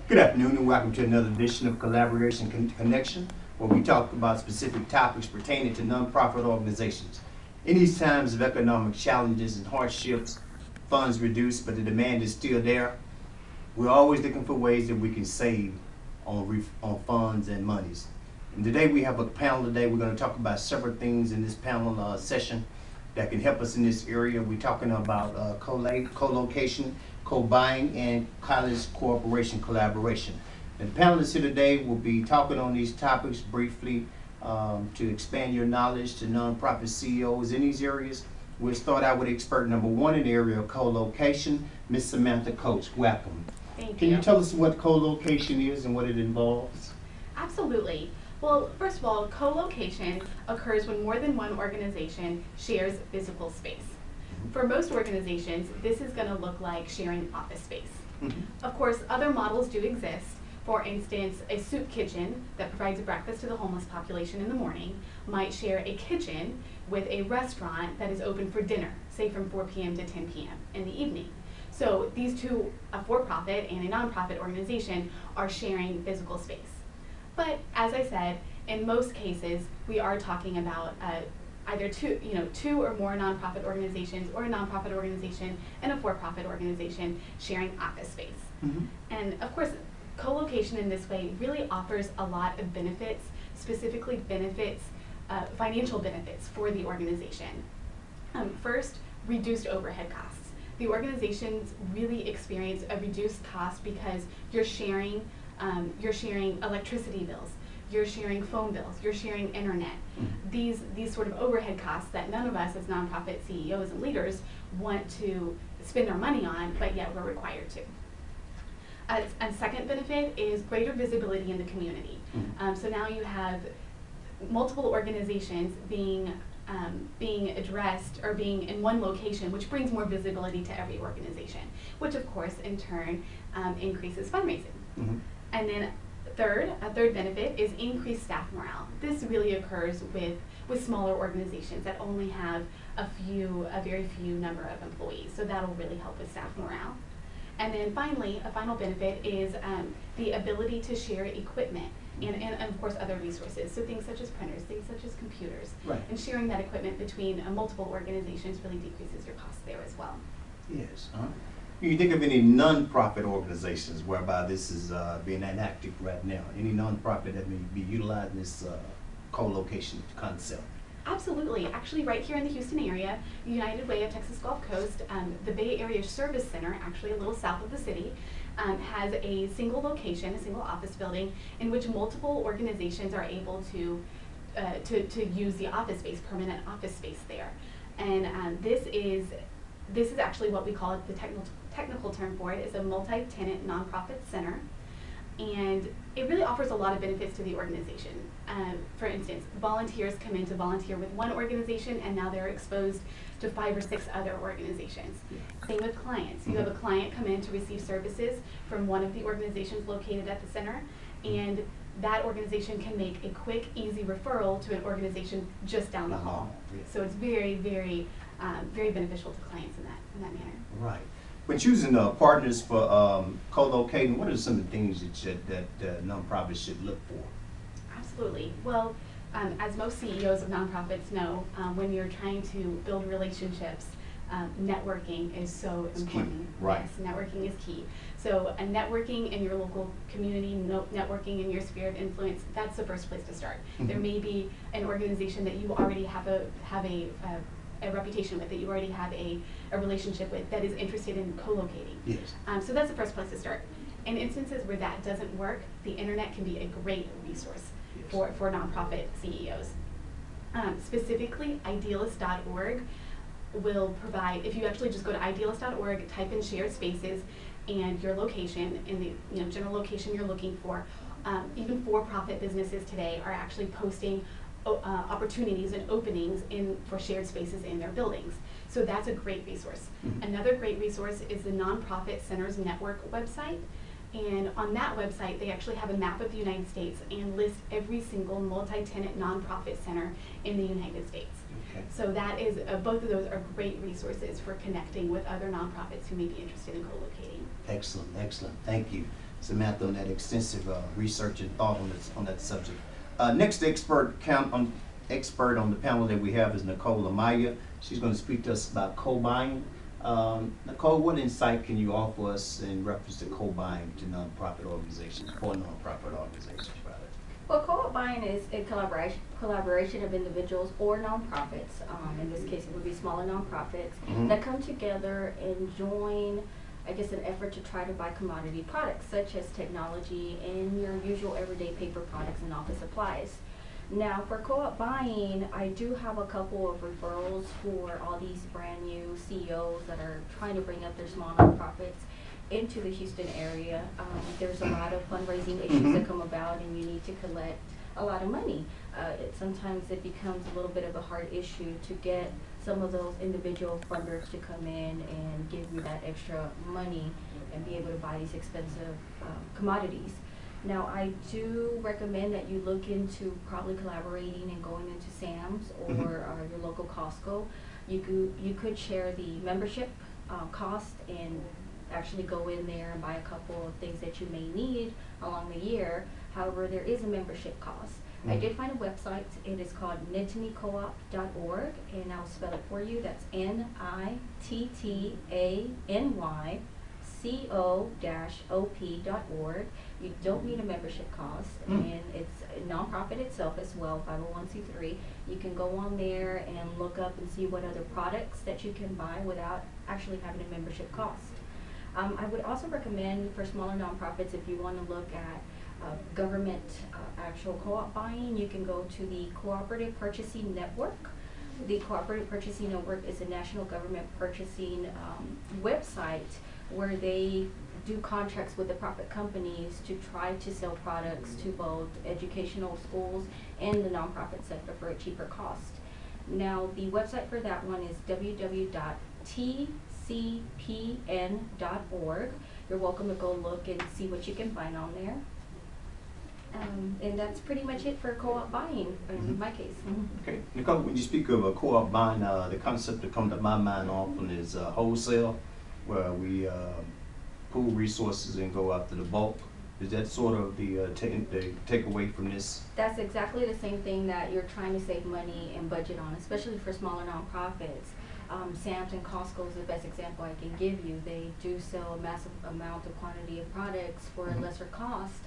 Good afternoon and welcome to another edition of Collaboration Connection, where we talk about specific topics pertaining to nonprofit organizations. In these times of economic challenges and hardships, funds reduced, but the demand is still there. We're always looking for ways that we can save on funds and monies. And today we have a panel today. We're going to talk about several things in this panel session that can help us in this area. We're talking about co-location, co-buying, and college cooperation collaboration. And the panelists here today will be talking on these topics briefly to expand your knowledge to nonprofit CEOs in these areas. We'll start out with expert number one in the area of co-location, Ms. Samantha Coates. Welcome. Thank you. Can you tell us what co-location is and what it involves? Absolutely. Well, first of all, co-location occurs when more than one organization shares physical space. For most organizations, this is going to look like sharing office space. Of course, other models do exist. For instance, a soup kitchen that provides breakfast to the homeless population in the morning might share a kitchen with a restaurant that is open for dinner, say from 4 p.m. to 10 p.m. in the evening. So these two, a for-profit and a nonprofit organization, are sharing physical space. But as I said, in most cases, we are talking about either two or more nonprofit organizations, or a nonprofit organization and a for-profit organization sharing office space. And of course, co-location in this way really offers a lot of benefits, specifically benefits, financial benefits for the organization. First, reduced overhead costs. The organizations really experience a reduced cost because you're sharing electricity bills, you're sharing phone bills, you're sharing internet. These sort of overhead costs that none of us as nonprofit CEOs and leaders want to spend our money on, but yet we're required to. A second benefit is greater visibility in the community. So now you have multiple organizations being addressed or being in one location, which brings more visibility to every organization, which of course in turn increases fundraising. And then a third benefit is increased staff morale. This really occurs with smaller organizations that only have a very few number of employees. So that'll really help with staff morale. And then finally, a final benefit is the ability to share equipment and of course other resources. So things such as printers, things such as computers. Right. And sharing that equipment between multiple organizations really decreases your costs there as well. Yes. You think of any nonprofit organizations whereby this is being enacted right now? Any nonprofit that may be utilizing this co-location concept? Absolutely. Actually, right here in the Houston area, United Way of Texas Gulf Coast, the Bay Area Service Center, actually a little south of the city, has a single location, a single office building, in which multiple organizations are able to use the office space, permanent office space there. And this is actually what we call it, the technical term for it is a multi-tenant nonprofit center. And it really offers a lot of benefits to the organization. For instance, volunteers come in to volunteer with one organization and now they're exposed to 5 or 6 other organizations. Same with clients. You have a client come in to receive services from one of the organizations located at the center, and that organization can make a quick, easy referral to an organization just down the hall. So it's very, very, very beneficial to clients in that manner. Right. When choosing partners for co-locating, what are some of the things that nonprofits should look for? Absolutely. Well, as most CEOs of nonprofits know, when you're trying to build relationships, networking is so important. Key. Right. Yes, networking is key. So networking in your local community, networking in your sphere of influence, that's the first place to start. There may be an organization that you already have a reputation with, that you already have a relationship with, that is interested in co-locating. Yes. So that's the first place to start. In instances where that doesn't work, the internet can be a great resource for nonprofit CEOs. Specifically, idealist.org will provide, if you actually just go to idealist.org, type in shared spaces and your location, in the general location you're looking for, even for-profit businesses today are actually posting opportunities and openings for shared spaces in their buildings. So that's a great resource. Another great resource is the Nonprofit Centers Network website. And on that website, they actually have a map of the United States and list every single multi-tenant nonprofit center in the United States. Okay. So that is, both of those are great resources for connecting with other nonprofits who may be interested in co-locating. Excellent, excellent. Thank you. Samantha on that extensive research and thought on that subject. Next expert on the panel that we have is Nicole Amaya. She's going to speak to us about co-buying. Nicole, what insight can you offer us in reference to co-buying to nonprofit organizations, for nonprofit organizations, rather? Well, co-op buying is a collaboration of individuals or nonprofits. In this case, it would be smaller nonprofits that come together and join, I guess, an effort to try to buy commodity products such as technology and your usual everyday paper products and office supplies. Now, for co-op buying, I do have a couple of referrals for all these brand new CEOs that are trying to bring up their small nonprofits into the Houston area. There's a lot of fundraising issues that come about, and you need to collect a lot of money. Sometimes it becomes a little bit of a hard issue to get some of those individual funders to come in and give you that extra money and be able to buy these expensive commodities. Now, I do recommend that you look into probably collaborating and going into Sam's or your local Costco. You could share the membership cost and actually go in there and buy a couple of things that you may need along the year. However, there is a membership cost. I did find a website. It is called nittanycoop.org, and I'll spell it for you. That's nittanycop.org. You don't need a membership cost, and it's a nonprofit itself as well, 501c3. You can go on there and look up and see what other products that you can buy without actually having a membership cost. I would also recommend for smaller nonprofits, if you want to look at government actual co-op buying, you can go to the Cooperative Purchasing Network. The Cooperative Purchasing Network is a national government purchasing website where they do contracts with the profit companies to try to sell products to both educational schools and the nonprofit sector for a cheaper cost. Now, the website for that one is www.tcpn.org. You're welcome to go look and see what you can find on there. And that's pretty much it for co-op buying in my case. Okay, Nicole, when you speak of a co-op buying, the concept that comes to my mind often is wholesale, where we pool resources and go after the bulk. Is that sort of the takeaway from this? That's exactly the same thing that you're trying to save money and budget on, especially for smaller nonprofits. Sam's and Costco is the best example I can give you. They do sell a massive amount of quantity of products for a lesser cost.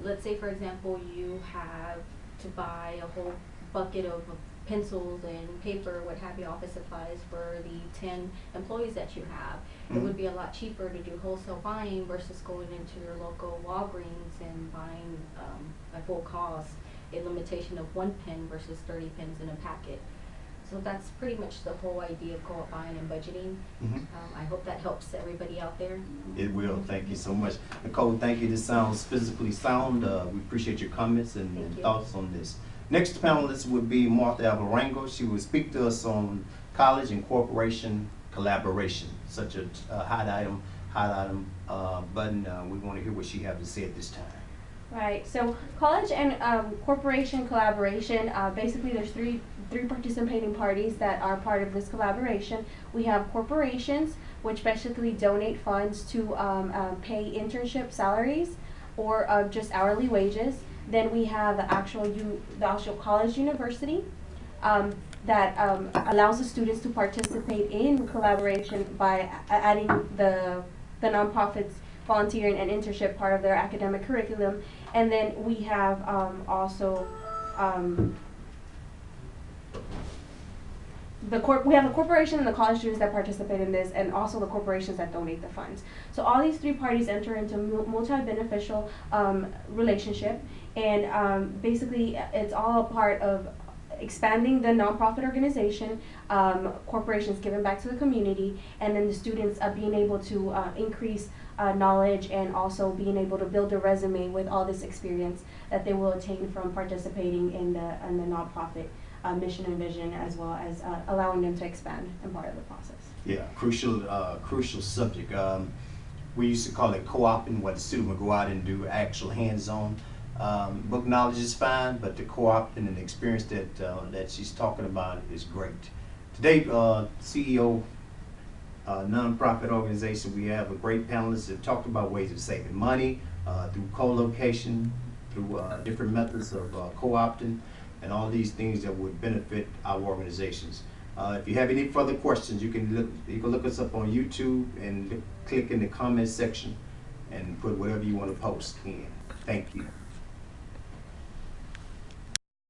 Let's say, for example, you have to buy a whole bucket of pencils and paper, what have you, office supplies for the 10 employees that you have. It would be a lot cheaper to do wholesale buying versus going into your local Walgreens and buying at full cost a limitation of 1 pen versus 30 pens in a packet. So that's pretty much the whole idea of co-op buying and budgeting. I hope that helps everybody out there. It will. Thank you so much. Nicole, thank you. This sounds physically sound. We appreciate your comments and thoughts on this. Next panelist would be Martha Alvarenga. She will speak to us on college and corporation collaboration, such a hot item button. We want to hear what she has to say at this time. Right. So college and corporation collaboration, basically there's three participating parties that are part of this collaboration. We have corporations, which basically donate funds to pay internship salaries or just hourly wages. Then we have the actual college university that allows the students to participate in collaboration by adding the nonprofits volunteering and internship part of their academic curriculum. And then we have also we have the corporation and the college students that participate in this, and also the corporations that donate the funds. So all these three parties enter into multi-beneficial relationship, and basically it's all a part of expanding the nonprofit organization, corporations giving back to the community, and then the students being able to increase knowledge and also being able to build a resume with all this experience that they will attain from participating in the nonprofit mission and vision, as well as allowing them to expand and part of the process. Yeah, crucial subject. We used to call it co-oping, where the student would go out and do actual hands-on. Book knowledge is fine, but the co-opting and the experience that she's talking about is great. Today, CEO nonprofit organization. We have a great panelists that talked about ways of saving money through co-location, through different methods of co-opting, and all these things that would benefit our organizations. If you have any further questions, you can look us up on YouTube and click in the comment section and put whatever you want to post in. Thank you.